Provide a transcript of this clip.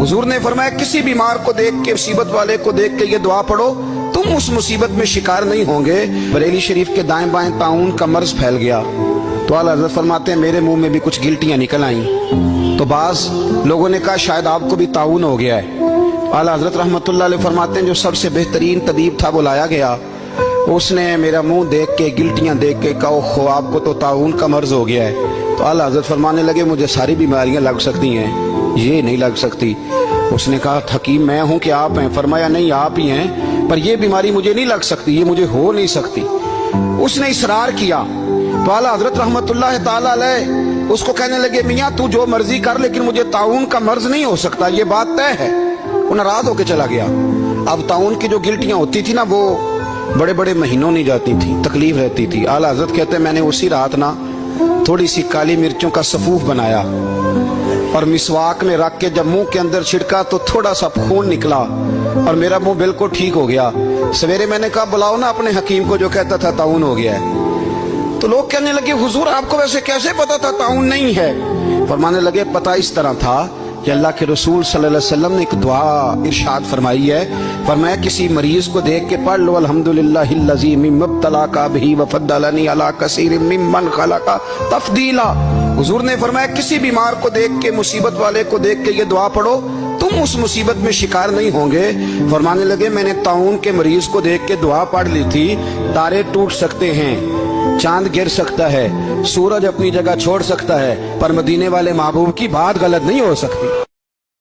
हुजूर ने फरमाया किसी बीमार को देख के, मुसीबत वाले को देख के ये दुआ पढ़ो, तुम उस मुसीबत में शिकार नहीं होंगे। बरेली शरीफ के दाएं बाएं ताउन का मर्ज फैल गया तो आला हज़रत फरमाते हैं मेरे मुंह में भी कुछ गिल्टियां निकल आईं। तो बाज लोगों ने कहा शायद आपको भी ताउन हो गया है। आला हज़रत रहमतुल्लाह अलैह फरमाते हैं जो सबसे बेहतरीन तबीब था वो लाया गया, उसने मेरा मुंह देख के गिल्टियां देख के कहा खो आपको तो ताउन का मर्ज हो गया है। तो आला हज़रत फरमाने लगे मुझे सारी बीमारियां लग सकती हैं, ये नहीं लग सकती। उसने कहा हकीम मैं हूं कि आप हैं? फरमाया नहीं आप ही हैं, पर ये बीमारी मुझे नहीं लग सकती, ये मुझे हो नहीं सकती। उसने इसरार किया तो आला हज़रत रहमतुल्लाह ताला अलैह उसको कहने लगे मियाँ तू जो मर्जी कर लेकिन मुझे ताउन का मर्ज नहीं हो सकता, ये बात तय है। वो नाराज होकर चला गया। अब ताउन की जो गिल्टियां होती थी ना वो बड़े बड़े महीनों नहीं जाती थी, तकलीफ रहती थी। आला हज़रत कहते हैं मैंने उसी रात ना थोड़ी सी काली मिर्चों का सफूफ बनाया और मिसवाक में रख के जब मुंह के अंदर छिड़का तो थोड़ा सा खून निकला और मेरा मुंह बिल्कुल ठीक हो गया। सवेरे मैंने कहा बुलाओ ना अपने हकीम को जो कहता था ताउन हो गया है। तो लोग कहने लगे हुजूर आपको वैसे कैसे पता था ताउन नहीं है? फरमाने लगे पता इस तरह था कि अल्लाह के रसूल सल्लल्लाहु अलैहि वसल्लम ने एक दुआ इरशाद फरमाई है। फरमाया किसी मरीज को देख के पढ़ लो अल्हम्दुलिल्लाहिल्लज़ी मिम्मब्तलाका बिही वफद्दलनी अला कसीरिम मिम्मन खलका तफदीला। हुजूर ने फरमाया किसी बीमार को देख के, मुसीबत वाले को देख के ये दुआ पढ़ो, तुम उस मुसीबत में शिकार नहीं होंगे। फरमाने लगे मैंने ताउन के मरीज को देख के दुआ पढ़ ली थी, तारे टूट सकते हैं, चांद गिर सकता है, सूरज अपनी जगह छोड़ सकता है, पर मदीने वाले महबूब की बात गलत नहीं हो सकती।